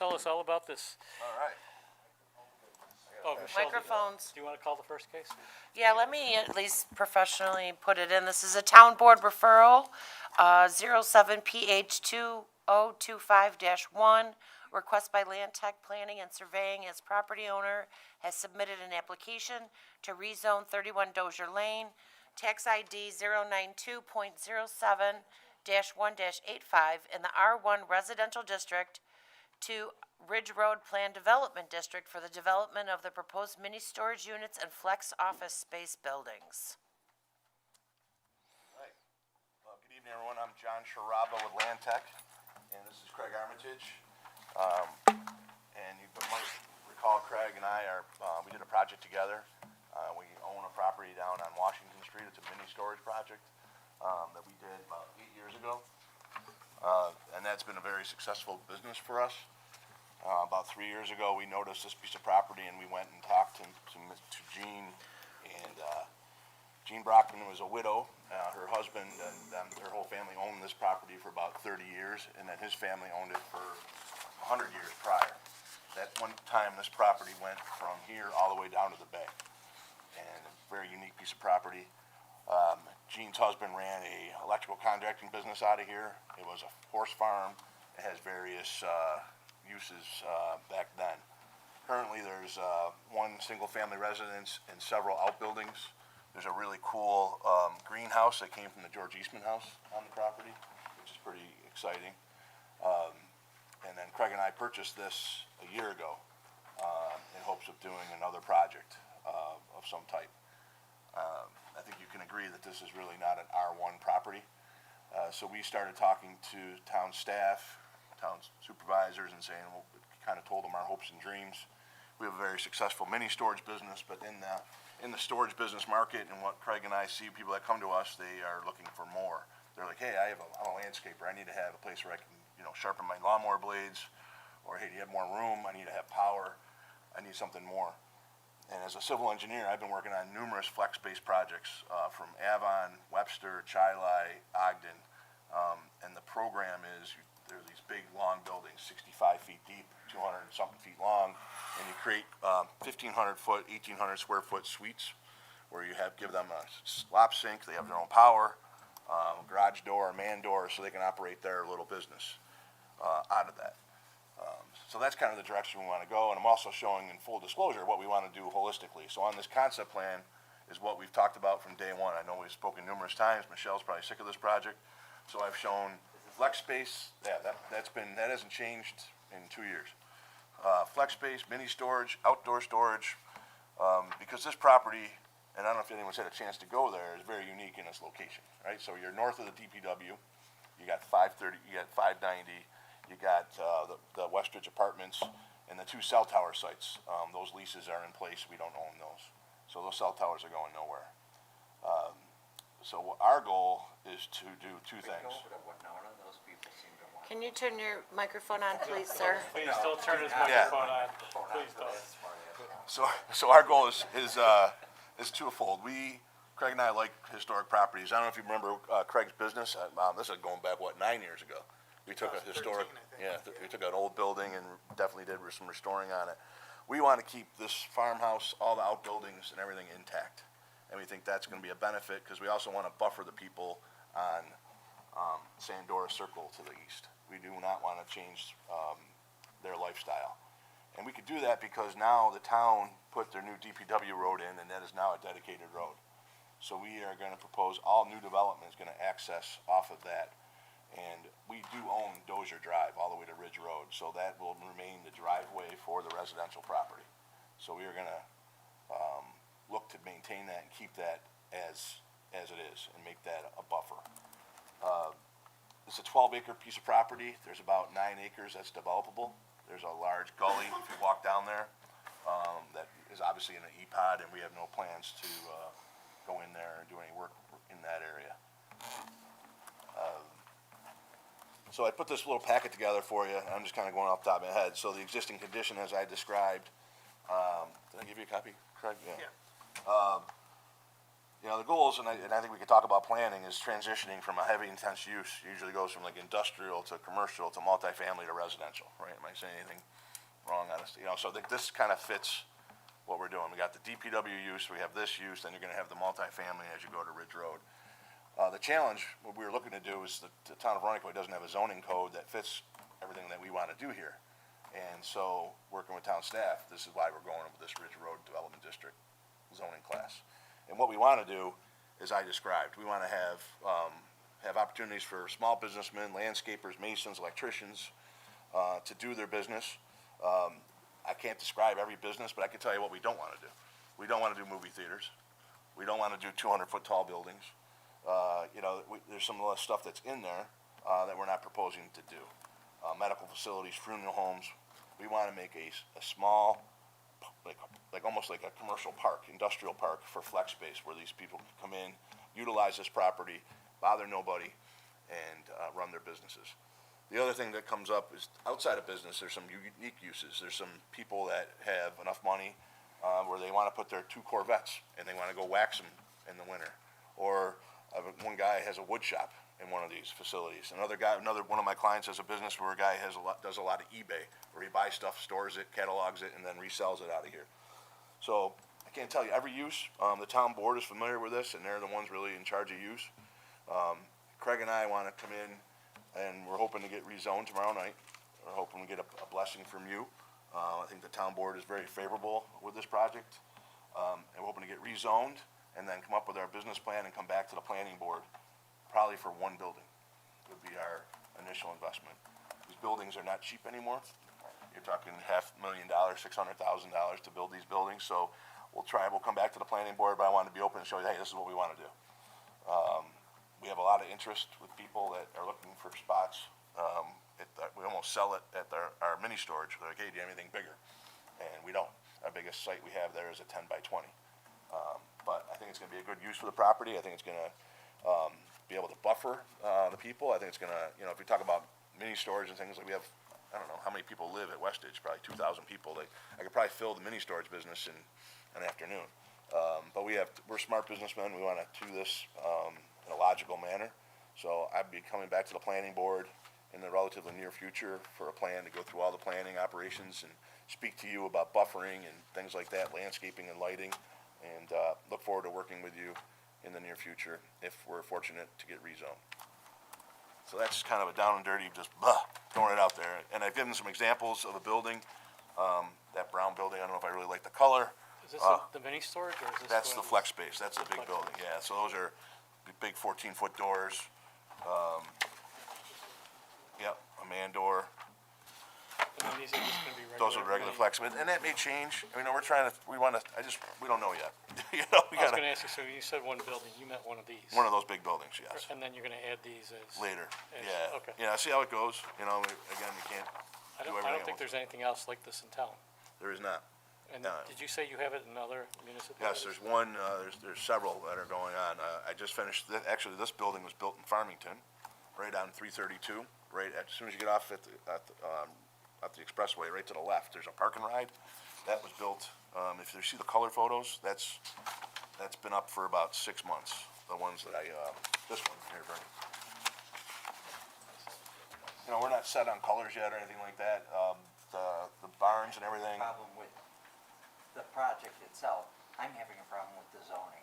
tell us all about this. All right. Oh, Michelle, Microphones. do you want to call the first case? Yeah, let me at least professionally put it in. This is a town board referral, 07PH2025-1. Request by Land Tech Planning and Surveying as property owner has submitted an application to rezone 31 Dozier Lane, tax ID 092.07-1-85 in the R1 Residential District to Ridge Road Plan Development District for the development of the proposed mini storage units and flex office space buildings. Right. Well, good evening, everyone. I'm John Sharaba with Land Tech, and this is Craig Armitage. And you might recall Craig and I we did a project together. We own a property down on Washington Street. It's a mini storage project that we did about 8 years ago. And that's been a very successful business for us. About 3 years ago, we noticed this piece of property, and we went and talked to Jean. And Jean Brockman was a widow. Her husband and her whole family owned this property for about 30 years, and then his family owned it for 100 years prior. That one time, this property went from here all the way down to the bay, and a very unique piece of property. Jean's husband ran a electrical contracting business out of here. It was a horse farm. It has various uses back then. Currently, there's one single-family residence and several outbuildings. There's a really cool greenhouse that came from the George Eastman house on the property, which is pretty exciting. And then Craig and I purchased this a year ago in hopes of doing another project of some type. I think you can agree that this is really not an R1 property. So we started talking to town staff, town supervisors, and saying, well, we kind of told them our hopes and dreams. We have a very successful mini storage business, but in the storage business market, and what Craig and I see, people that come to us, they are looking for more. They're like, hey, I'm a landscaper. I need to have a place where I can, sharpen my lawnmower blades, or hey, do you have more room? I need to have power. I need something more. And as a civil engineer, I've been working on numerous flex-based projects from Avon, Webster, Chilai, Ogden, and the program is there are these big, long buildings, 65 feet deep, 200 and something feet long, and you create 1,500 foot, 1,800 square foot suites where you give them a slop sink, they have their own power, garage door, man door, so they can operate their little business out of that. So that's kind of the direction we want to go, and I'm also showing in full disclosure what we want to do holistically. So on this concept plan is what we've talked about from day one. I know we've spoken numerous times. Michelle's probably sick of this project. So I've shown flex space. Yeah, that hasn't changed in 2 years. Flex space, mini storage, outdoor storage, because this property, and I don't know if anyone's had a chance to go there, is very unique in its location, right? So you're north of the DPW. You got 530, you got 590. You got the Westridge Apartments and the 2 cell tower sites. Those leases are in place. We don't own those. So those cell towers are going nowhere. So our goal is to do 2 things. Can you turn your microphone on, please, sir? Please don't turn his microphone on. Please don't. So our goal is twofold. Craig and I like historic properties. I don't know if you remember Craig's business. This is going back, 9 years ago. We took a historic, we took an old building and definitely did some restoring on it. We want to keep this farmhouse, all the outbuildings and everything intact. And we think that's going to be a benefit because we also want to buffer the people on Sandora Circle to the east. We do not want to change their lifestyle. And we could do that because now the town put their new DPW road in, and that is now a dedicated road. So we are going to propose all new development is going to access off of that. And we do own Dozier Drive all the way to Ridge Road, so that will remain the driveway for the residential property. So we are going to look to maintain that and keep that as it is and make that a buffer. It's a 12-acre piece of property. There's about 9 acres that's developable. There's a large gully if you walk down there that is obviously in an E-pod, and we have no plans to go in there and do any work in that area. So I put this little packet together for you, and I'm just kind of going off the top of my head. So the existing condition as I described, did I give you a copy, Craig? Yeah. You know, the goals, and I think we could talk about planning, is transitioning from a heavy intense use, usually goes from like industrial to commercial to multifamily to residential, right? Am I saying anything wrong on this? You know, so this kind of fits what we're doing. We got the DPW use, we have this use, then you're gonna have the multifamily as you go to Ridge Road. The challenge, what we were looking to do is the town of Irondequoit doesn't have a zoning code that fits everything that we wanna do here. And so, working with town staff, this is why we're going with this Ridge Road Development District zoning class. And what we wanna do, as I described, we wanna have opportunities for small businessmen, landscapers, masons, electricians, to do their business. I can't describe every business, but I can tell you what we don't wanna do. We don't wanna do movie theaters. We don't wanna do 200-foot tall buildings. You know, there's some of the stuff that's in there, that we're not proposing to do. Medical facilities, funeral homes. We wanna make a small, like almost like a commercial park, industrial park for flex space where these people can come in, utilize this property, bother nobody, and run their businesses. The other thing that comes up is outside of business, there's some unique uses. There's some people that have enough money where they want to put their 2 Corvettes and they want to go wax them in the winter. Or one guy has a wood shop in one of these facilities. One of my clients has a business where a guy does a lot of eBay, where he buys stuff, stores it, catalogs it, and then resells it out of here. So I can't tell you every use. The town board is familiar with this, and they're the ones really in charge of use. Craig and I want to come in, and we're hoping to get rezoned tomorrow night. We're hoping to get a blessing from you. I think the town board is very favorable with this project. And we're hoping to get rezoned and then come up with our business plan and come back to the planning board, probably for one building would be our initial investment. These buildings are not cheap anymore. You're talking $500,000, $600,000 to build these buildings. So we'll come back to the planning board, but I want to be open and show you, hey, this is what we want to do. We have a lot of interest with people that are looking for spots. We almost sell it at our mini storage. They're like, hey, do you have anything bigger? And we don't. Our biggest site we have there is a 10 by 20. But I think it's going to be a good use for the property. I think it's going to be able to buffer the people. I think it's going to, you know, if we talk about mini storage and things, like we have, I don't know how many people live at Westage, probably 2,000 people. I could probably fill the mini storage business in an afternoon. But we're smart businessmen. We want to do this in a logical manner. So I'd be coming back to the planning board in the relatively near future for a plan to go through all the planning operations and speak to you about buffering and things like that, landscaping and lighting, and look forward to working with you in the near future if we're fortunate to get rezoned. So that's kind of a down and dirty, just throwing it out there. And I've given some examples of a building, that brown building. I don't know if I really like the color. Is this the mini storage or is this? That's the flex space. That's the big building, yeah. So those are big 14-foot doors. Yep, a man door. And then these are just gonna be regular. Those are regular flex, and that may change. I mean, we don't know yet. You know, I was gonna ask you, so you said one building, you meant one of these? one of those big buildings, yes. And then you're gonna add these as? Later, as- yeah. Okay. Yeah, see how it goes. You know, again, we can't I do don't everything think at once. there's anything else like this in town. There is not. And No. did you say you have it in other municipalities? Yes, there's one, there's several that are going on. I just finished, actually, this building was built in Farmington, right on 332, as soon as you get off at the expressway, right to the left, there's a park and ride. That was built, if you see the color photos, that's been up for about 6 months. The ones that this one here, Bernie. You know, we're not set on colors yet or anything like that. The barns and everything. Problem with the project itself, I'm having a problem with the zoning.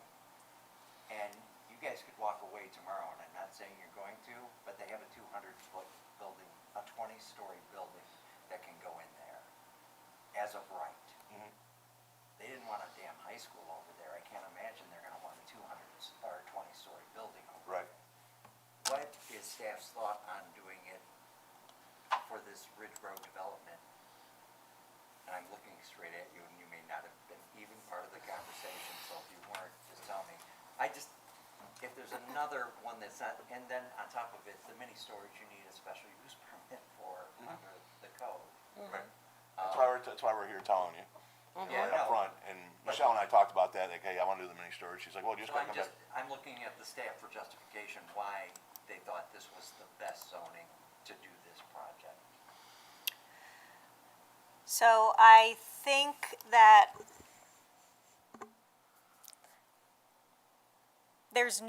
And you guys could walk away tomorrow, and I'm not saying you're going to, but they have a 200-foot building, a 20-story building that can go in there as of right. Mhm. They didn't want a damn high school over there. I can't imagine they're gonna want a 200 or 20-story building over Right. there. What is staff's thought on doing it for this Ridge Road development? And I'm looking straight at you, and you may not have been even part of the conversation, so if you weren't, just tell me. If there's another one that's not, and then on top of it, the mini storage, you need a special use permit for under the code. Right. That's why we're here telling you. Yeah, Right up no. front. And Michelle and I talked about that, like, hey, I wanna do the mini storage. She's like, well, you just So gotta come back. I'm looking at the staff for justification why they thought this was the best zoning to do this project. So I think that there's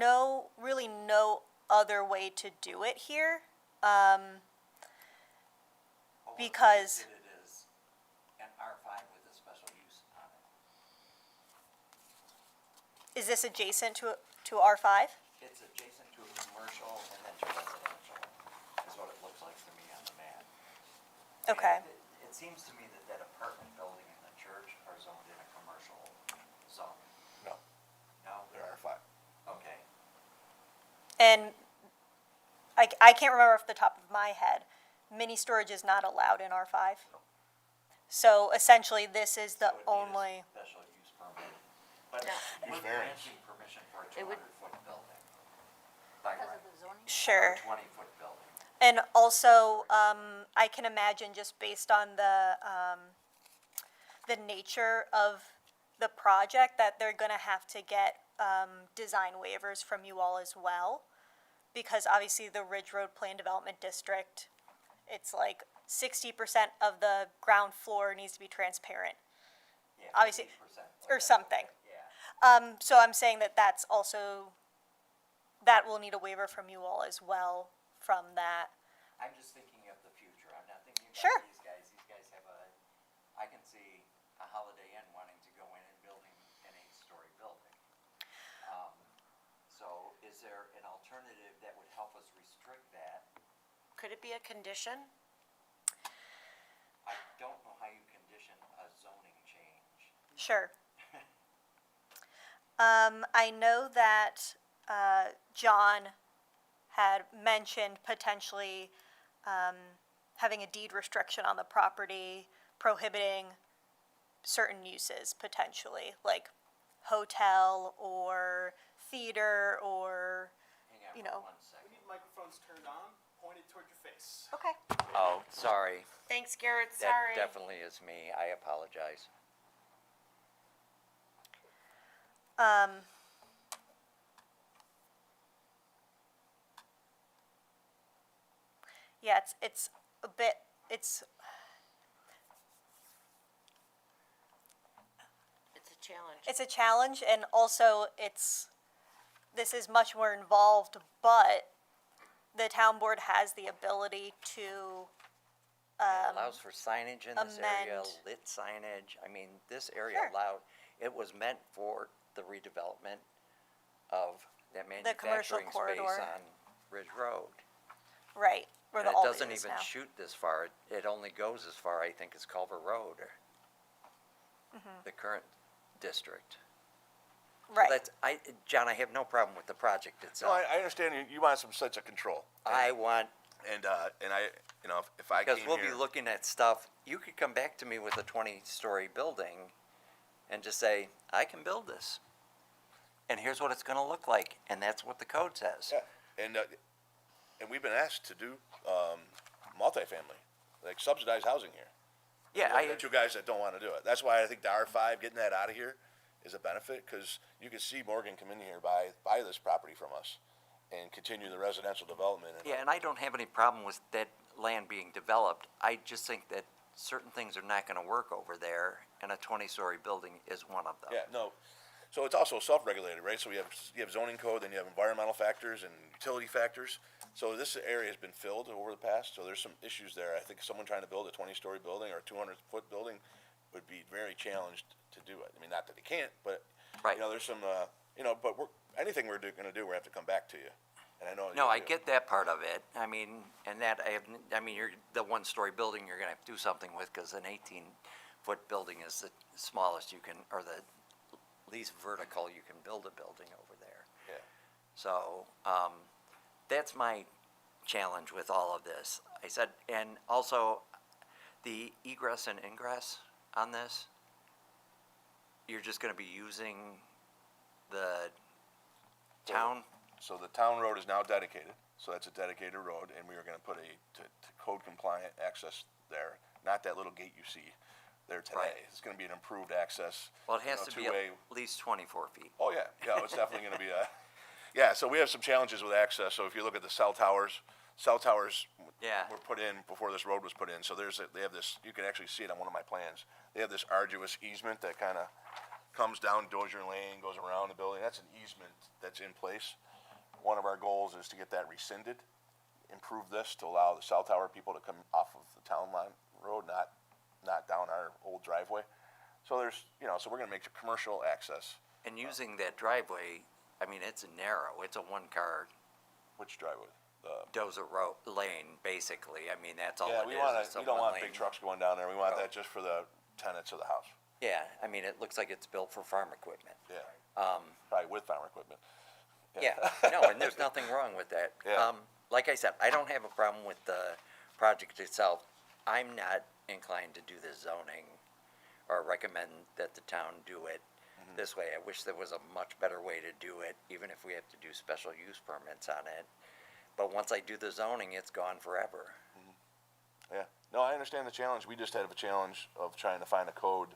really no other way to do it here. Well, Because- What we did it is an R5 with a special use on it. Is this adjacent to R5? It's adjacent to a commercial and then to residential, is what it looks like to me on the map. Okay. And it seems to me that that apartment building and the church are zoned in a commercial zone. No, No? there are 5. Okay. And I can't remember off the top of my head, mini storage is not allowed in R5. So essentially, this is the So it'd need a only, special use permit. But No. we're Use variance. granting permission for a It would- 200-foot building. By right. sure. 20-foot building. And also, I can imagine just based on the nature of the project, that they're gonna have to get, design waivers from you all as well. Because obviously the Ridge Road Plan Development District, it's like 60% of the ground floor needs to be transparent. Yeah, Obviously, 50%, or like something. Yeah. So I'm saying that's also, that will need a waiver from you all as well from that. I'm just thinking of the future. I'm not thinking about Sure. these guys. These guys have I can see a Holiday Inn wanting to go in and building an 8-story building. So is there an alternative that would help us restrict that? Could it be a condition? I don't know how you condition a zoning change. Sure. I know that, John had mentioned potentially, having a deed restriction on the property, prohibiting certain uses potentially, like hotel or theater or, Hang on you for know. 1 second. Microphones turned on, pointed toward your face. Okay. Oh, sorry. Thanks, Garrett, That sorry. definitely is me. I apologize. Yeah, it's a bit, it's It's a challenge. it's a challenge, and also this is much more involved, but the town board has the ability to, It allows for signage in this area, amend. lit signage. I mean, this area Sure. allowed, it was meant for the redevelopment of that commercial manufacturing space corridor. on Ridge Road. right, where And the it Aldi doesn't is even now. shoot this far. It only goes as far, I think, as Culver Road, the current district. Right, That's, John, I have no problem with the project No, itself. I understand you want some sense of control. I want, And I, if I came because we'll be here, looking at stuff, you could come back to me with a 20-story building and just say, I can build this. And here's what it's gonna look like, and that's what the code says. yeah, and we've been asked to do, multifamily, like subsidized housing here. Yeah, The two guys that don't wanna do it. That's why I think the R5, getting that out of here is a benefit, cause you can see Morgan come in here, buy this property from us and continue the residential development. And yeah, and I don't have any problem with that land being developed. I just think that certain things are not gonna work over there, and a 20-story building is one of them. Yeah, no, so it's also self-regulated, right? So you have zoning code, then you have environmental factors and utility factors. So this area has been filled over the past, so there's some issues there. I think someone trying to build a 20-story building or a 200-foot building would be very challenged to do it. I mean, not that they can't, but, Right. there's some, but anything we're gonna do, we're gonna have to come back to you. And I know. No, you I do. get that part of it. I mean, and that you're, the 1-story building you're gonna have to do something with, cause an 18-foot building is the smallest you can, or the least vertical you can build a building over there. Yeah. So, that's my challenge with all of this. I said, and also, the egress and ingress on this, you're just gonna be using the town? So the town road is now dedicated, so that's a dedicated road, and we are gonna put to code compliant access there, not that little gate you see there today. Right. It's gonna be an improved access. Well, it has to be two-way. at least 24 feet. Oh, yeah, it's definitely gonna be yeah, so we have some challenges with access, so if you look at the cell towers Yeah. were put in before this road was put in, so they have this, you can actually see it on one of my plans. They have this arduous easement that kinda comes comes down Dozier Lane, goes around the building. That's an easement that's in place. One of our goals is to get that rescinded, improve this to allow the cell tower people to come off of the town line road, not down our old driveway. So there's, so we're gonna make it commercial access. And using that driveway, I mean, it's narrow, it's a one-car Which driveway? dozer road lane, basically. I mean, that's all Yeah, it we is. It's a we don't want one-lane. big trucks going down there. We want road. that just for the tenants of the house. Yeah, I mean, it looks like it's built for farm equipment. Yeah. Probably with farm equipment. Yeah, no, and there's nothing wrong with that. Yeah. Like I said, I don't have a problem with the project itself. I'm not inclined to do the zoning or recommend that the town do it this way. I wish there was a much better way to do it, even if we have to do special use permits on it. But once I do the zoning, it's gone forever. Yeah. No, I understand the challenge. We just had a challenge of trying to find a code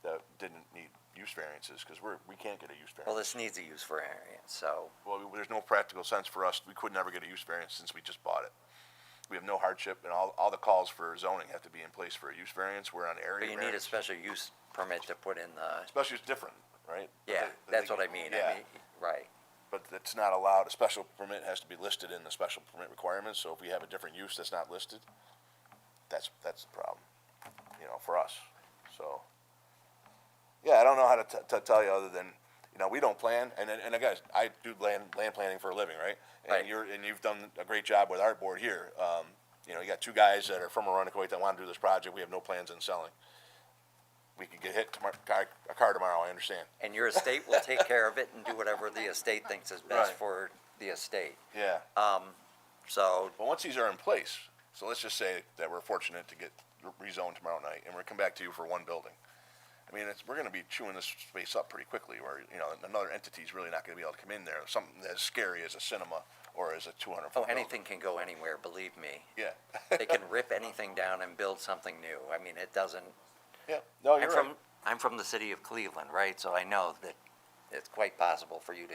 that didn't need use variances, because we can't get a use Well, variance. this needs a use variance, so, Well, there's no practical sense for us. We could never get a use variance since we just bought it. We have no hardship, and all the calls for zoning have to be in place for a use variance. We're on area but you need a variance. special use permit to put in the, Especially it's different, right? yeah, that's what I mean. Yeah. I mean, right. But it's not allowed, a special permit has to be listed in the special permit requirements, so if we have a different use that's not listed, that's the problem, for us, so. Yeah, I don't know how to tell you other than, we don't plan, and guys, I do land planning for a living, right? Right. And you've done a great job with our board here, you got two guys that are from Irondequoit that wanna do this project, we have no plans on selling. We could get hit a car tomorrow, I understand. And your estate will take care of it and do whatever the estate thinks is best Right. for the estate. Yeah. So, But once these are in place, so let's just say that we're fortunate to get rezoned tomorrow night, and we're come back to you for one building. I mean, we're gonna be chewing this space up pretty quickly, where, another entity's really not gonna be able to come in there, something as scary as a cinema or as a 200-foot oh, building. anything can go anywhere, believe me. Yeah. They can rip anything down and build something new. I mean, it doesn't, Yeah, no, you're right. I'm from the city of Cleveland, right? So I know that it's quite possible for you to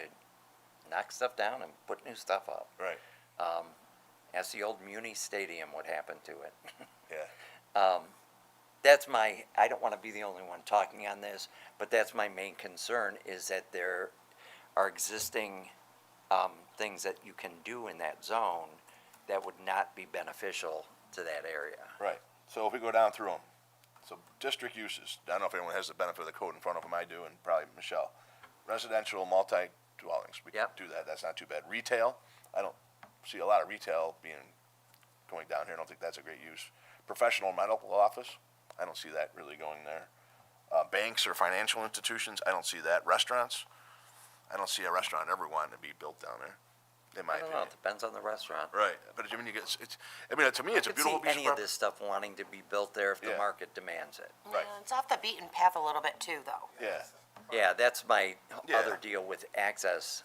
knock stuff down and put new stuff up. Right, Ask the old Muni Stadium what happened to it. yeah, That's I don't want to be the only one talking on this, but that's my main concern, is that there are existing things that you can do in that zone that would not be beneficial to that area. right. So if we go down through them, so district uses, I don't know if anyone has the benefit of the code in front of them, I do, and probably Michelle. Residential, multi-dwellings, we can Yep. do that, that's not too bad. Retail, I don't see a lot of retail going down here, I don't think that's a great use. Professional medical office, I don't see that really going there. Banks or financial institutions, I don't see that. Restaurants, I don't see a restaurant ever wanting to be built down there, in my I don't know, opinion. it depends on the restaurant. Right, but I mean, to me, it's a Could beautiful see piece of any of property. this stuff wanting to be built there if the Yeah. market demands it. Right. It's off the beaten path a little bit too, though. Yeah, Yeah, that's my Yeah. other deal with access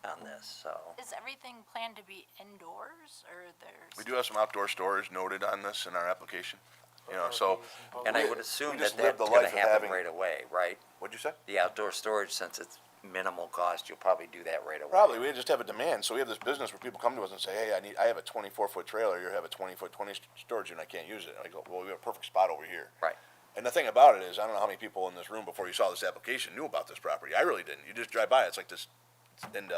on this, so. Is everything planned to be indoors, or there's? we do have some outdoor storage noted on this in our application, so. And I we- would assume we that just live that's the gonna life of happen having- right away, right? What'd you say? The outdoor storage, since it's minimal cost, you'll probably do that right away. Probably, we just have a demand, so we have this business where people come to us and say, hey, I have a 24-foot trailer, you have a 20-foot, 20 storage unit, I can't use it. And I go, well, we have a perfect spot over here. Right. And the thing about it is, I don't know how many people in this room before you saw this application knew about this property. I really didn't. You just drive by, it's like this, and,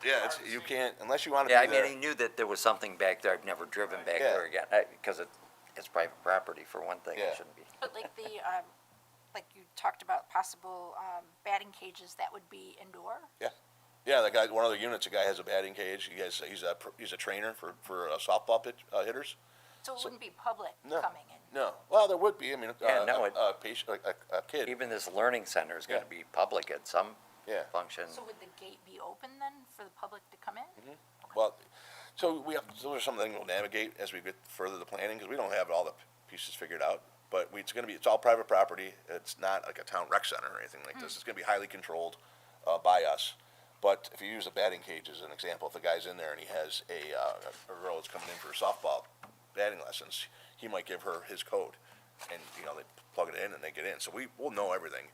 yeah, you can't, unless you wanna be Yeah, I there. mean, I knew that there was something back there. I've never driven back Yeah. there again, because it's private property for one thing. Yeah. It shouldn't be. But like like you talked about possible, batting cages that would be indoor? Yeah, the guy, one of the units, a guy has a batting cage, he's a trainer for softball hitters. So it wouldn't be public No. coming in? No, well, there would be, I mean, Yeah, no, a patient, a kid, Even this learning center is gonna Yeah. be public at some yeah. function. So would the gate be open then for the public to come in? Well, so those are something we'll navigate as we get further the planning, because we don't have all the pieces figured out. But it's all private property, it's not like a town rec center or anything like this, it's gonna be highly controlled, by us. But if you use a batting cage as an example, if the guy's in there and he has a girl that's coming in for softball batting lessons, he might give her his code, and, they plug it in and they get in, so we'll know everything.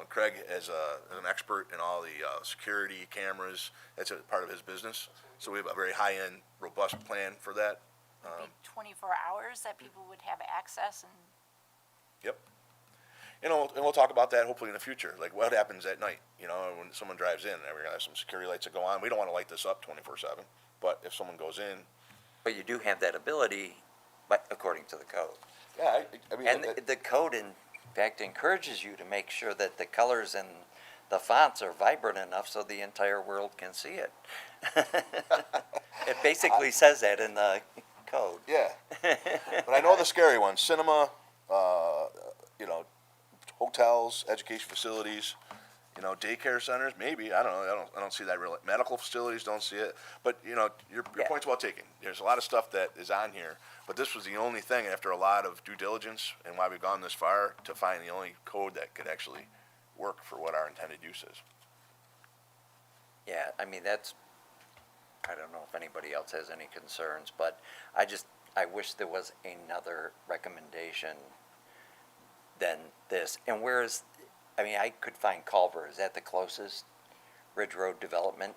Craig is an expert in all the, security cameras, that's a part of his business, so we have a very high-end, robust plan for that. Be 24 hours that people would have access and? Yep. And we'll talk about that hopefully in the future, like what happens at night, when someone drives in, and we're gonna have some security lights that go on. We don't wanna light this up 24/7, but if someone goes in, But you do have that ability, but according to the code. yeah, I mean. And the code, in fact, encourages you to make sure that the colors and the fonts are vibrant enough so the entire world can see it. It basically says that in the code. Yeah, but I know the scary ones: cinema, you know, hotels, education facilities, daycare centers. Maybe I don't know. I don't see that really. Medical facilities don't see it. But your Yeah. point's well taken. There's a lot of stuff that is on here, but this was the only thing after a lot of due diligence and why we've gone this far to find the only code that could actually work for what our intended use is. Yeah, I mean, I don't know if anybody else has any concerns, but I wish there was another recommendation than this. And I could find Culver, is that the closest Ridge Road Development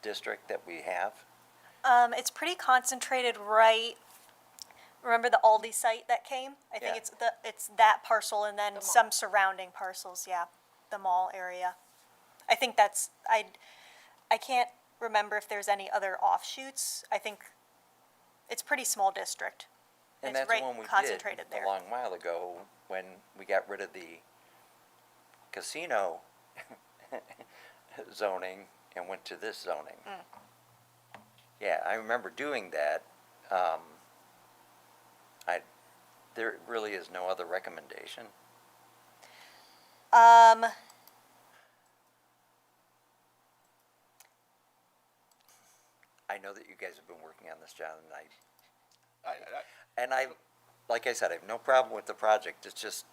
District that we have? It's pretty concentrated right, remember the Aldi site that came? I think Yeah. it's that parcel and then some surrounding parcels, yeah, the mall area. I think I can't remember if there's any other offshoots. I think it's pretty small district. And It's that's right one we concentrated did there. a long while ago when we got rid of the casino zoning and went to this zoning. Yeah, I remember doing that. There really is no other recommendation. I know that you guys have been working on this, John, and like I said, I have no problem with the project. It's just,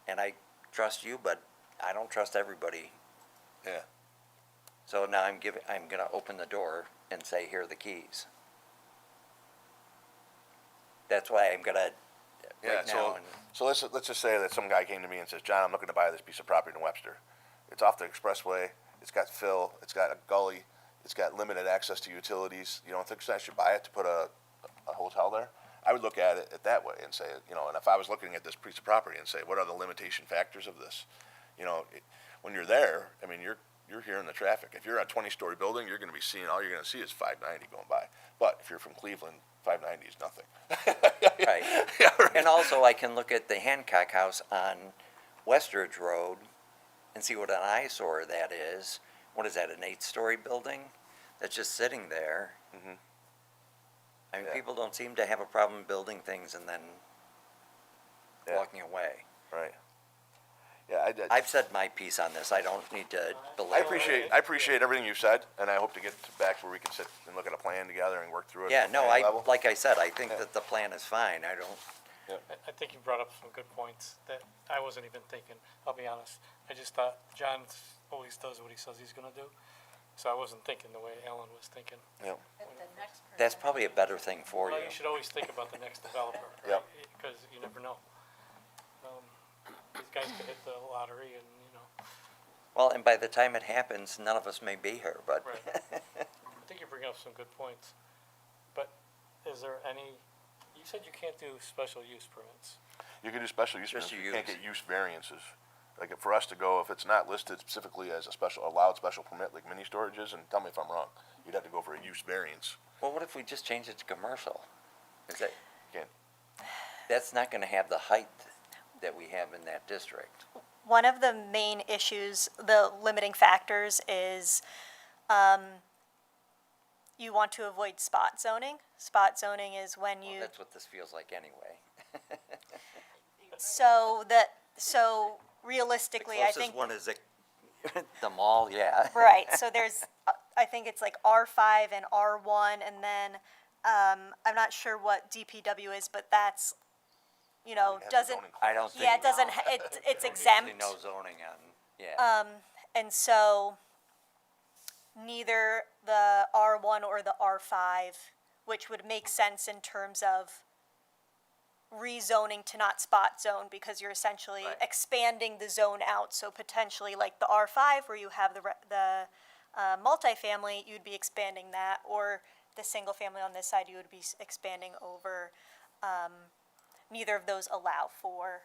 and I trust you, but I don't trust everybody. Yeah. So now I'm gonna open the door and say, here are the keys. That's why I'm gonna, Yeah, right now, so let's just say that some guy came to me and says, John, I'm looking to buy this piece of property in Webster. It's off the expressway, it's got fill, it's got a gully, it's got limited access to utilities. You don't think I should buy it to put a hotel there? I would look at it that way and say, and if I was looking at this piece of property and say, what are the limitation factors of this? When you're there, I mean, you're hearing the traffic. If you're a 20-story building, you're going to be seeing, all you're going to see is 590 going by. But if you're from Cleveland, 590 is nothing. right. Yeah, right. And also I can look at the Hancock House on Westridge Road and see what an eyesore that is. What is that, an 8-story building that's just sitting there? Mhm. I mean, Yeah. people don't seem to have a problem building things and then Yeah. walking away. Right. Yeah, I've said my piece on this. I don't need to belabor. I appreciate everything you've said, and I hope to get back where we can sit and look at a plan together and work through it. Yeah, at a no, plan level. like I said, I think that the plan is fine. I don't, I think you brought up some good points that I wasn't even thinking, I'll be honest. I just thought John always does what he says he's gonna do, so I wasn't thinking the way Alan was thinking. Yeah. that's probably a better thing for Well, you. you should always think about the next developer, Yep. because you never know. These guys could hit the lottery and, Well, and by the time it happens, none of us may be here, but right. I think you bring up some good points. But is there you said you can't do special use permits. You can do special use Special permits, you can't use. get use variances. Like for us to go, if it's not listed specifically as allowed special permit, like mini storages, and tell me if I'm wrong, you'd have to go for a use variance. well, what if we just change it to commercial? Is that, You can't. That's not gonna have the height that we have in that district. one of the main issues, the limiting factors is, you want to avoid spot zoning. Spot zoning is when Well, you, that's what this feels like anyway. so realistically, I think. Closest one is the mall, yeah. Right, so there's, I think it's like R5 and R1, and then, I'm not sure what DPW is, but that's, We have the doesn't, zoning I don't think. yeah, it doesn't, it's exempt. No zoning on, yeah. And so neither the R1 or the R5, which would make sense in terms of rezoning to not spot zone, because you're essentially Right. expanding the zone out. So potentially like the R5 where you have the multifamily, you'd be expanding that, or the single family on this side, you would be expanding over. Neither of those allow for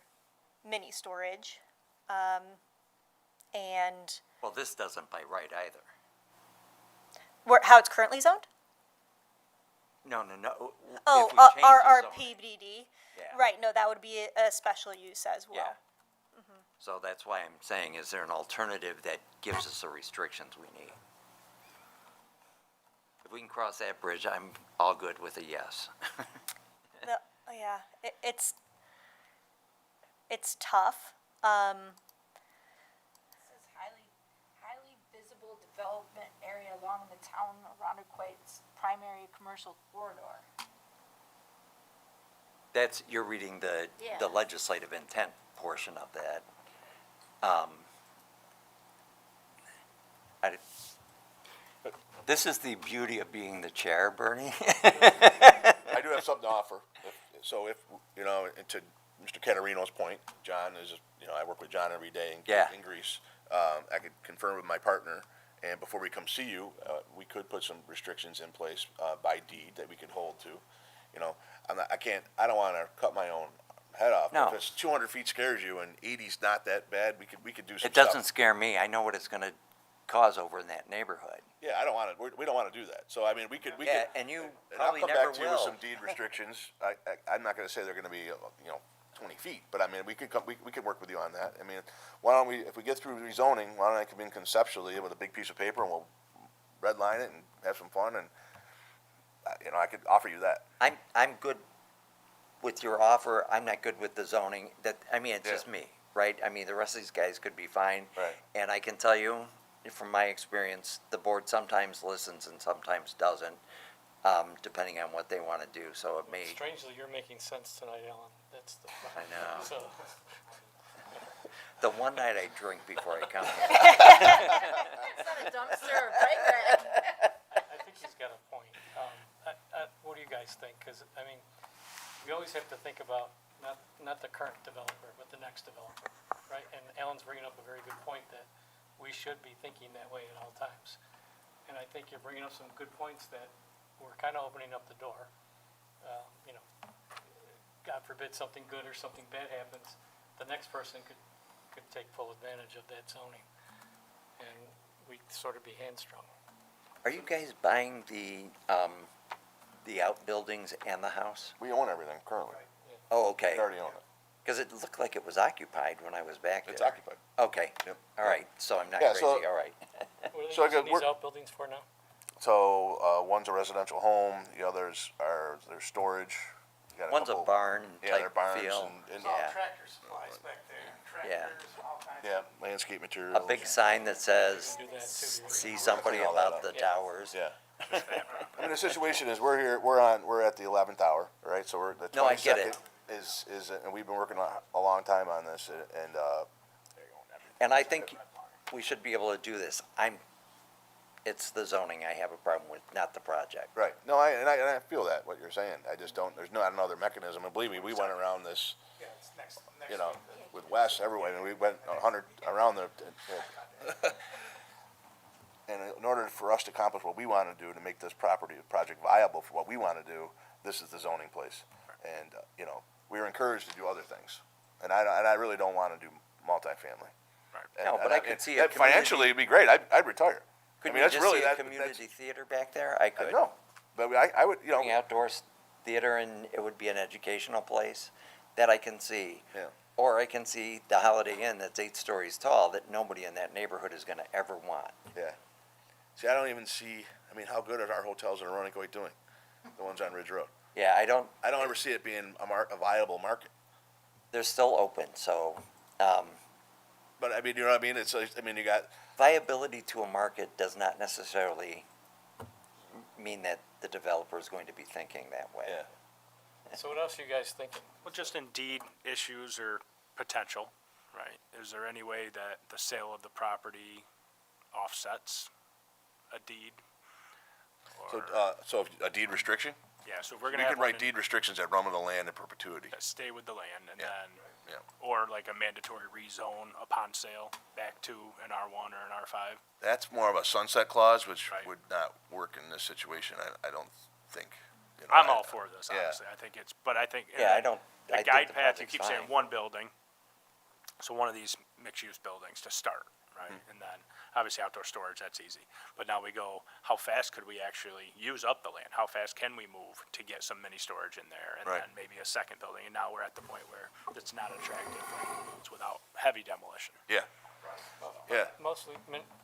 mini storage. And Well, this doesn't by right either. how it's currently zoned? No. Oh, If we change our the zoning. PBD? Yeah. Right, no, that would be a special use as well. Yeah. So that's why I'm saying, is there an alternative that gives us the restrictions we need? If we can cross that bridge, I'm all good with a yes. No, yeah, it's tough. It says highly visible development area along the town of Irondequoit's primary commercial corridor. That's, you're reading the Yeah. legislative intent portion of that. This is the beauty of being the chair, Bernie. I do have something to offer. So if, and to Mr. Caterino's point, John is, I work with John every day Yeah. in Greece. I could confirm with my partner, and before we come see you, we could put some restrictions in place by deed that we could hold to. I don't wanna cut my own head off. No. If it's 200 feet scares you and 80's not that bad, we could do some It stuff. doesn't scare me. I know what it's gonna cause over in that neighborhood. Yeah, we don't wanna do that. So, I mean, we could. Yeah, and you And I'll probably come never back to you with will. some deed restrictions. I'm not gonna say they're gonna be, 20 feet, but I mean, we could work with you on that. I mean, why don't we, if we get through rezoning, why don't I come in conceptually with a big piece of paper and we'll redline it and have some fun and, I could offer you that. I'm good with your offer. I'm not good with the zoning. It's Yeah. just me, right? I mean, the rest of these guys could be fine. Right. And I can tell you, from my experience, the board sometimes listens and sometimes doesn't, depending on what they want to do. So it may, Strangely, you're making sense tonight, Ellen. That's the. I know. So, The one night I drink before I come. It's not a dumpster, right, Greg? I think he's got a point. What do you guys think? Because, we always have to think about not the current developer, but the next developer, right? And Alan's bringing up a very good point that we should be thinking that way at all times. And I think you're bringing up some good points that we're kind of opening up the door. God forbid something good or something bad happens, the next person could take full advantage of that zoning. And we'd sort of be hamstrung. Are you guys buying the outbuildings and the house? We own everything currently. Oh, okay. We already own it. Because it looked like it was occupied when I was back there. It's occupied. Okay. Yep. All right. So I'm not Yeah, crazy. so- All right. What are they So I using could- these outbuildings for now? So, one's a residential home, the others are, their storage. You got One's a couple- barn Yeah, they're type barns feel. and, Yeah. Tractor supplies back there, Yeah. tractors, all kinds of. yeah, landscape materials. A big sign that says, Do that too. see somebody Clean all that about up. the Yeah. towers. Yeah. I mean, the situation is, we're at the 11th hour, right? So the No, I get 22nd it. is, and we've been working a long time on this, and, And I think we should be able to do this. It's the zoning I have a problem with, not the project. right. No, I feel that, what you're saying. I just don't, there's not another mechanism. And believe me, we went around this, Yeah, it's next week. with Wes, everywhere. I mean, we went 100 around and in order for us to accomplish what we want to do, to make this project viable for what we want to do, this is the zoning place. And, we are encouraged to do other things. And I really don't want to do multifamily. Right. No, but I could see a financially, it'd be great. I'd retire. Couldn't I mean, you that's just really, see a that's, community theater back there? I could. no. But I would, Bring outdoor theater and it would be an educational place that I can see. Yeah. Or I can see the Holiday Inn that's 8 stories tall that nobody in that neighborhood is gonna ever want. yeah. See, I don't even see, how good are our hotels in Irondequoit doing? The ones on Ridge Road. Yeah, I don't, I don't ever see it being a viable market. they're still open, so, But I mean, you know what I mean? You got, viability to a market does not necessarily mean that the developer is going to be thinking that way. yeah. So what else are you guys thinking? Well, just indeed issues or potential, right? Is there any way that the sale of the property offsets a deed? So, Or, if a deed restriction? yeah, so if we're You gonna have can one write deed restrictions that run with the land in perpetuity. that stay with the land and Yeah. then, Yeah. or like a mandatory rezone upon sale back to an R1 or an R5. That's more of a sunset clause, which Right. would not work in this situation, I don't think. I'm all for this, yeah. honestly. I think it's, but I think. Yeah, I don't, I The think guide the path, you project's keep saying fine. one building, So one of these mixed-use buildings to start, right? And then, obviously outdoor storage, that's easy. But now we go, how fast could we actually use up the land? How fast can we move to get some mini storage in there? And Right. then maybe a second building, and now we're at the point where it's not attractive, right? It's without heavy demolition. Yeah, yeah, Mostly,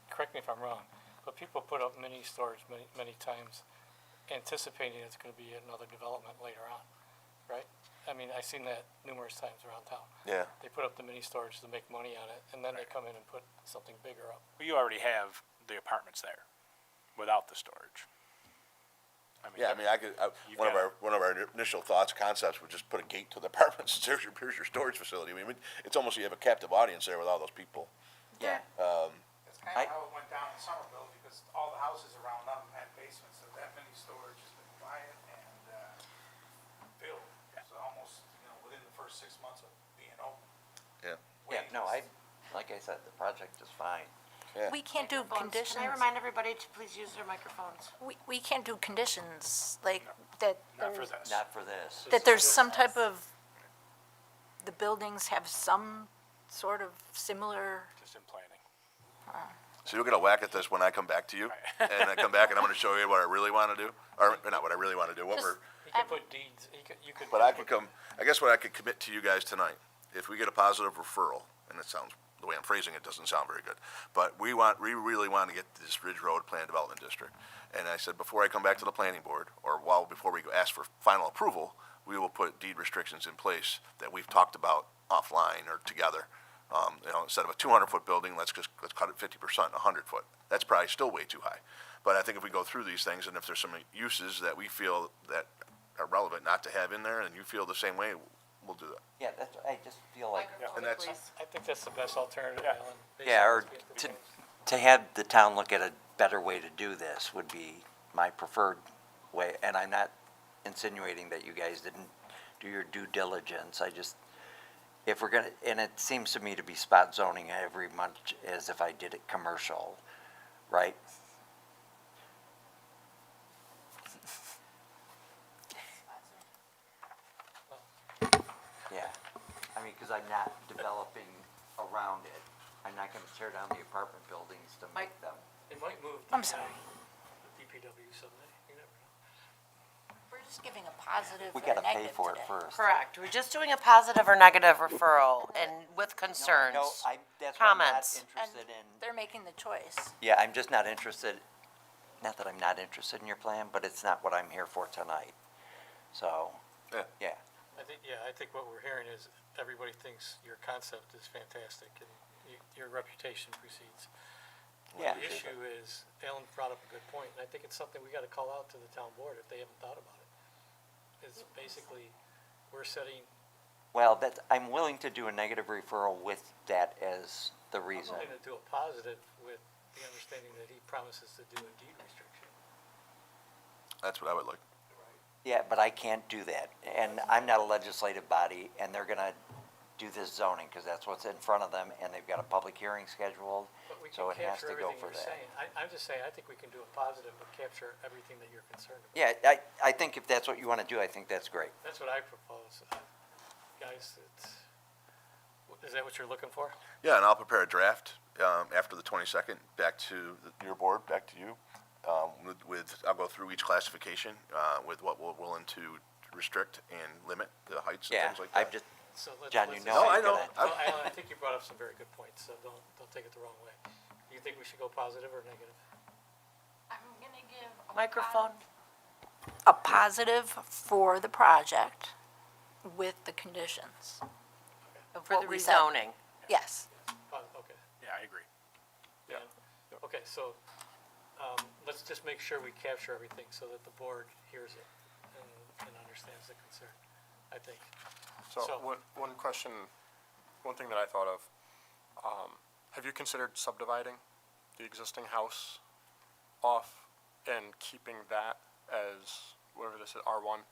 correct me if I'm wrong, but people put up mini storage many times anticipating it's gonna be another development later on, right? I mean, I've seen that numerous times around town. yeah. They put up the mini storage to make money on it, and then they come in and put something bigger up. But you already have the apartments there without the storage. Yeah, I mean, You've one of got- our initial thoughts, concepts, would just put a gate to the apartments. Here's your storage facility. I mean, it's almost you have a captive audience there with all those people. Yeah. That's kind I- of how it went down in Somerville, because all the houses around them had basements, so that many storage has been quiet and, filled. So almost, within the first 6 months of being open. Yeah, Yeah, no, like I said, the project is fine. yeah. We can't do Microphones. conditions, Can I remind everybody to please use their microphones? we can't do conditions, like, that Not for there's, this. Not for this. that there's some type of, the buildings have some sort of similar, Just in planning. So you'll get a whack at this when I come back to you, and I come back and I'm gonna show you what I really wanna do, or not what I really wanna do, what we're, You could put deeds, you could. but I could come, I guess what I could commit to you guys tonight, if we get a positive referral, and it sounds, the way I'm phrasing it doesn't sound very good, but we really want to get this Ridge Road Plan Development District. And I said, before I come back to the planning board, or before we ask for final approval, we will put deed restrictions in place that we've talked about offline or together. Instead of a 200-foot building, let's cut it 50%, 100-foot. That's probably still way too high. But I think if we go through these things, and if there's some uses that we feel that are relevant not to have in there, and you feel the same way, we'll do that. Yeah, that's, I just feel like, And that's, I think that's the best alternative, Yeah. Alan. yeah, or Basically, to, because- to have the town look at a better way to do this would be my preferred way. And I'm not insinuating that you guys didn't do your due diligence. I just, if we're gonna, and it seems to me to be spot zoning every much as if I did it commercial, right? Yeah, I mean, because I'm not developing around it. I'm not gonna tear down the apartment buildings to make them. It might move. I'm sorry. The DPW someday, you never know. we're just giving a positive We or a gotta pay negative for it today. first. Correct. We're just doing a positive or negative referral and with concerns. No, that's why I'm not Comments. interested in, They're making the choice. yeah, I'm just not interested, not that I'm not interested in your plan, but it's not what I'm here for tonight. So, yeah. yeah, I think what we're hearing is everybody thinks your concept is fantastic and your reputation precedes. yeah. The issue is, Alan brought up a good point, and I think it's something we gotta call out to the town board if they haven't thought about it. It's basically, we're setting, Well, that, I'm willing to do a negative referral with that as the I'm reason. willing to do a positive with the understanding that he promises to do a deed restriction. That's what I would like. Yeah, but I can't do that, and I'm not a legislative body, and they're gonna do this zoning, because that's what's in front of them, and they've got a public hearing scheduled, But we so can it has capture to go everything for you're that. saying. I'm just saying, I think we can do a positive, but capture everything that you're concerned about. Yeah, I think if that's what you wanna do, I think that's great. That's what I propose. Guys, is that what you're looking for? Yeah, and I'll prepare a draft, after the 22nd, back to your board, back to you. I'll go through each classification, with what we're willing to restrict and limit the heights and Yeah, things like that. I'm just, So let's. John, you let's know No, just- I I'm know. gonna, Well, Alan, I think you brought up some very good points, so don't take it the wrong way. Do you think we should go positive or negative? I'm gonna give. Microphone. A positive for the project with the conditions. of For what the we said. rezoning. Yes. Okay. Yeah, I agree. Dan? Okay, so, let's just make sure we capture everything so that the board hears it and understands the concern, I think. So So- one question, one thing that I thought of, have you considered subdividing the existing house off and keeping that as, whatever this is, R1,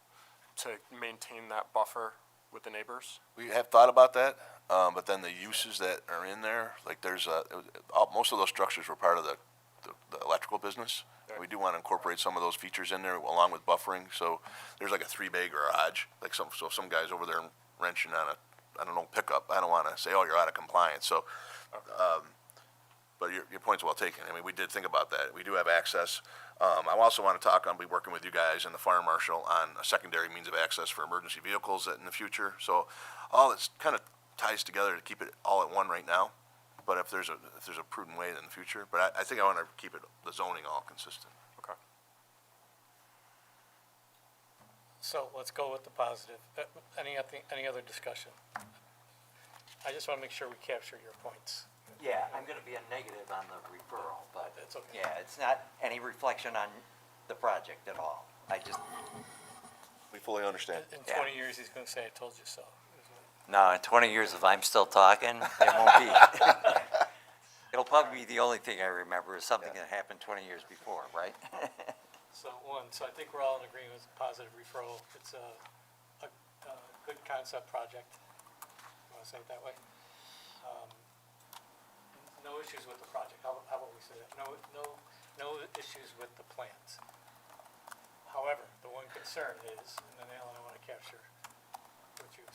to maintain that buffer with the neighbors? We have thought about that, but then the uses that are in there, like most of those structures were part of the electrical business. We do want to incorporate some of those features in there along with buffering, so there's like a 3-bay garage, like so if some guy's over there wrenching on I don't know, pickup. I don't wanna say, oh, you're out of compliance, so, but your point's well taken. I mean, we did think about that. We do have access. I also wanna talk, I'll be working with you guys and the fire marshal on a secondary means of access for emergency vehicles in the future. So all this kind of ties together to keep it all at one right now. But if there's a prudent way in the future, but I think I wanna keep it, the zoning all consistent. Okay. So let's go with the positive. Any other discussion? I just wanna make sure we capture your points. Yeah, I'm gonna be a negative on the referral, but. That's okay. Yeah, it's not any reflection on the project at all. I just, We fully understand. In Yeah. 20 years, he's gonna say, I told you so. no, in 20 years, if I'm still talking, it won't be. It'll probably be the only thing I remember is something that happened 20 years before, right? So I think we're all in agreement with positive referral. It's a good concept project. You wanna say it that way? No issues with the project. How about we say that? No issues with the plans. However, the one concern is, and then Alan, I wanna capture what you,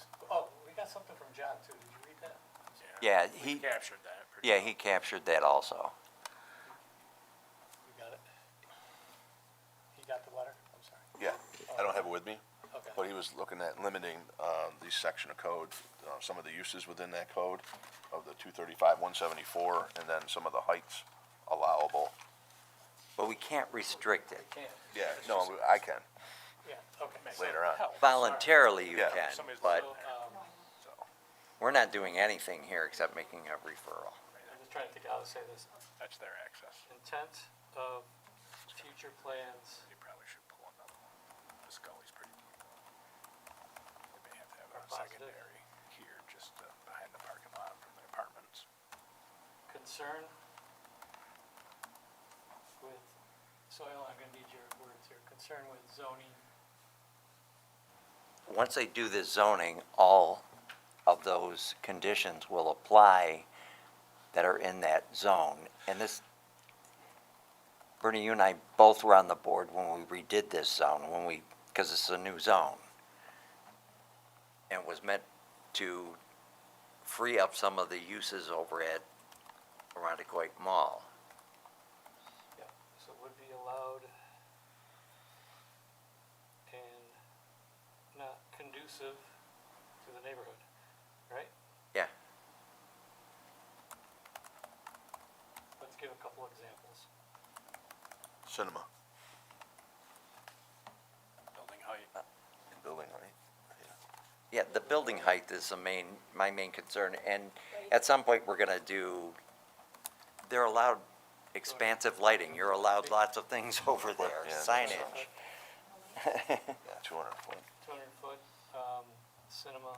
we got something from John too. Did you read that? Yeah, We captured that. pretty yeah, well. he captured that also. You got it? He got the letter? I'm sorry. Yeah, I don't have it with me, Okay. but he was looking at limiting, the section of code, some of the uses within that code of the 235, 174, and then some of the heights allowable. But we can't restrict it. Can't. Yeah, no, I can, Yeah, okay. later on. Help. Voluntarily you Yeah. can, Somebody's but So, we're not doing anything here except making a referral. I'm just trying to think how to say this. That's their access. Intent of future plans You probably should pull another one. This gully's pretty deep. They may have to have Are a positive. secondary here, just behind the parking lot from the apartments. concern with soil, I'm gonna need your words here, concern with zoning. Once they do this zoning, all of those conditions will apply that are in that zone. And this, Bernie, you and I both were on the board when we redid this zone, because it's a new zone. And it was meant to free up some of the uses over at Irondequoit Mall. Yeah. So would be allowed and not conducive to the neighborhood, right? Yeah. Let's give a couple examples. Cinema Building height. and building height. Yeah, the building height is my main concern, and at some point, we're gonna they're allowed expansive lighting, you're allowed lots of things over there, Yeah. signage. Yeah, 200 foot. 200-foot, cinema,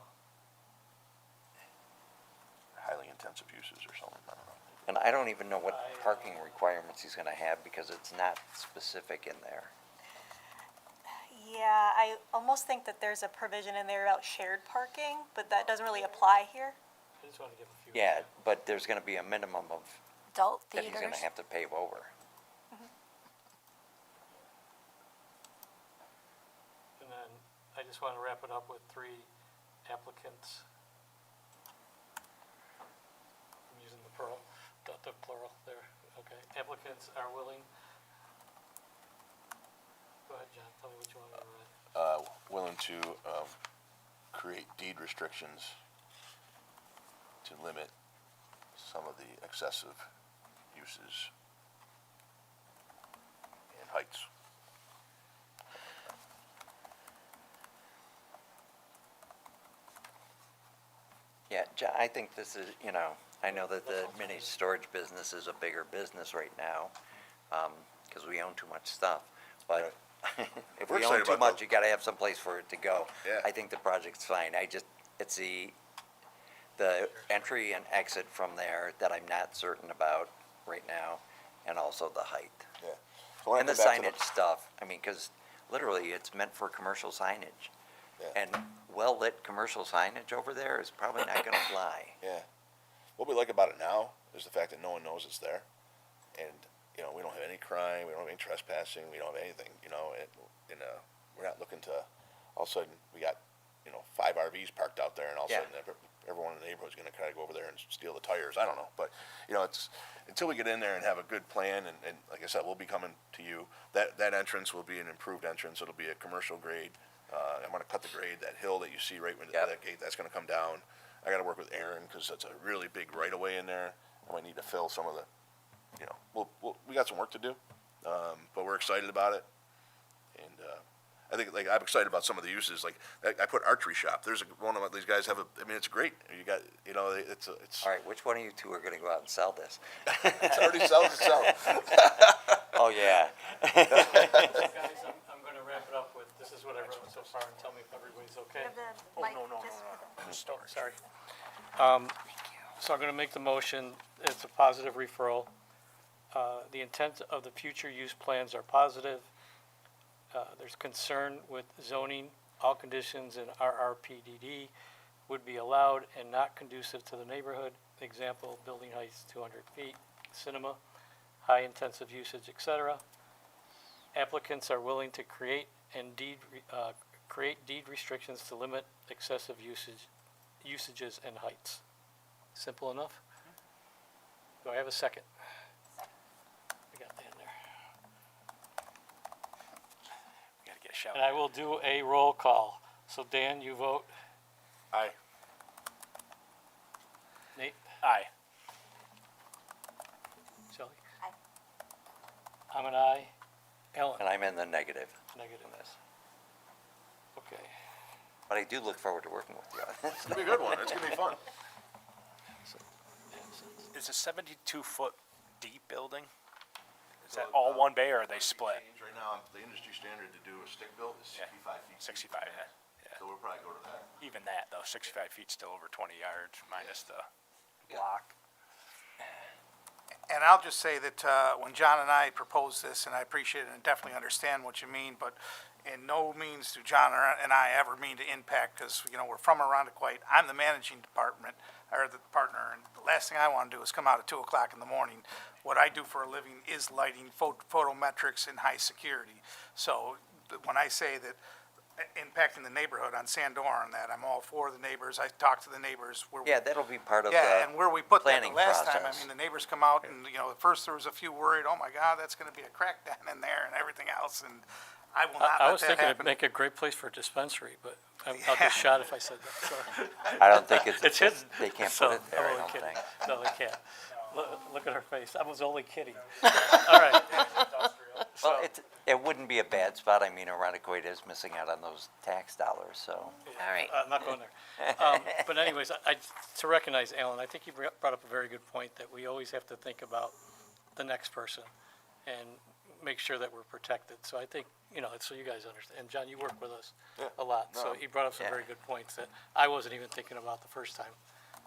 Highly intensive uses or something, I don't know. And I don't even know what parking requirements he's gonna have, because it's not specific in there. Yeah, I almost think that there's a provision in there about shared parking, but that doesn't really apply here. I just wanna give a few. Yeah, but there's gonna be a minimum of, Adult that he's gonna theaters. have to pave over. And then I just wanna wrap it up with 3 applicants. I'm using the plural there, okay. Applicants are willing. Go ahead, John, tell me what you want me to write. Willing to, create deed restrictions to limit some of the excessive uses and heights. Yeah, I think this is, I know that the mini storage business is a bigger business right now, because we own too much stuff, but if We're we own excited too about much, you gotta have some place for it to go. Yeah. I think the project's fine, it's the entry and exit from there that I'm not certain about right now, and also the height. Yeah. So when I And the come back to signage stuff, I mean, because literally, it's meant for commercial signage. Yeah. And well-lit commercial signage over there is probably not gonna fly. Yeah. What we like about it now is the fact that no one knows it's there. And, we don't have any crime, we don't have any trespassing, we don't have anything, we're not looking to, all of a sudden, we got, 5 RVs parked out there and all of a Yeah. sudden, everyone in the neighborhood's gonna kinda go over there and steal the tires, I don't know, but, you know, it's, until we get in there and have a good plan, and like I said, we'll be coming to you, that entrance will be an improved entrance, it'll be a commercial grade, I'm gonna cut the grade, that hill that you see right when Yep. that gate, that's gonna come down. I gotta work with Aaron, cause that's a really big right of way in there, I might need to fill some of the, you know, we got some work to do, but we're excited about it. And, I think, like, I'm excited about some of the uses, like, I put archery shop, one of these guys have I mean, it's great, you got, you know, it's. All right, which one of you two are gonna go out and sell this? It's already sells itself. Oh, yeah. Guys, I'm gonna wrap it up with, this is what I wrote so far, and tell me if everybody's okay. Have the mic just for the- Sorry. So I'm gonna make the motion, it's a positive referral. The intent of the future use plans are positive. There's concern with zoning, all conditions in RRPDD would be allowed and not conducive to the neighborhood. Example, building heights 200 feet, cinema, high intensive usage, etc. Applicants are willing to create deed restrictions to limit excessive usages and heights. Simple enough? Do I have a second? I got that in there. We gotta get a shout. And I will do a roll call. So Dan, you vote. Aye. Nate? Aye. Shelley? Aye. I'm an aye. Ellen? And I'm in the negative Negative. on this. Okay. But I do look forward to working with you on this. It's gonna be a good one, it's gonna be fun. Is a 72-foot deep building? Is that all one bay or are they split? Right now, the industry standard to do a stick built is Yeah. 65 feet. 65, yeah. So we'll probably go to that. Even that though, 65 feet still over 20 yards minus the block. And I'll just say that when John and I proposed this, and I appreciate it and definitely understand what you mean, but in no means do John and I ever mean to impact, because, you know, we're from Irondequoit. I'm the managing department, or the partner, and the last thing I want to do is come out at 2 o'clock in the morning. What I do for a living is lighting, photometrics, and high security. So when I say that impacting the neighborhood on Sandor and that, I'm all for the neighbors. I talk to the neighbors. Yeah, that'll be part of Yeah, and where we put that the planning last time, I process. mean, the neighbors come out and, you know, at first there was a few worried, oh my God, that's gonna be a crack down in there and everything else, and I will not I let was that thinking it'd happen. make a great place for a dispensary, but I'll get shot if I said that, sorry. I don't think It's hidden. they can't So, put it there, I'm I only don't kidding. think. No, they can't. Look at her face. I was only kidding. All right. So, Well, it wouldn't be a bad spot. I mean, Irondequoit is missing out on those tax dollars, so. All right. I'm not going there. But anyways, to recognize Alan, I think you brought up a very good point that we always have to think about the next person and make sure that we're protected. So I think, you know, so you guys understand. And John, you work with us a lot, so he brought up some Yeah. very good points that I wasn't even thinking about the first time.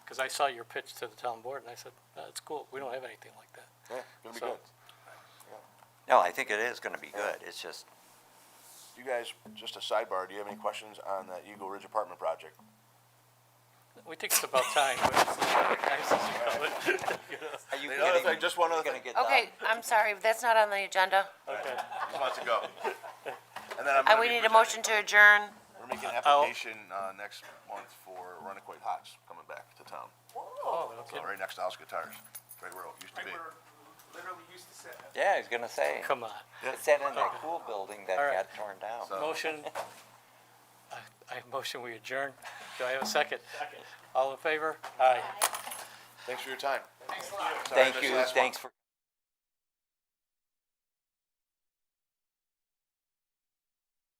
Because I saw your pitch to the town board and I said, it's cool. We don't have anything like that. Yeah, gonna be So- good. No, I think it is gonna be good. It's just, You guys, just a sidebar, do you have any questions on that Eagle Ridge apartment project? We think it's about time. But it's nice as you call it. are you The other kidding? thing, just one other You're thing, gonna get done? Okay, I'm sorry, that's not on the agenda. Okay. just want to go. And then I'm And gonna we be need a motion to adjourn. We're making an application, next month for Irondequoit Hots coming back to town. Oh, So okay. right next to House Guitars, right where it used to Right be. where literally used to sit. Yeah, I was gonna say. Come on. It's that in that cool building that All right. got torn down. So- Motion, I motion we adjourn. Do I have a second? Second. All in favor? Aye. Thanks for your time. Thanks a lot. Sorry I Thank missed you, last one. thanks for.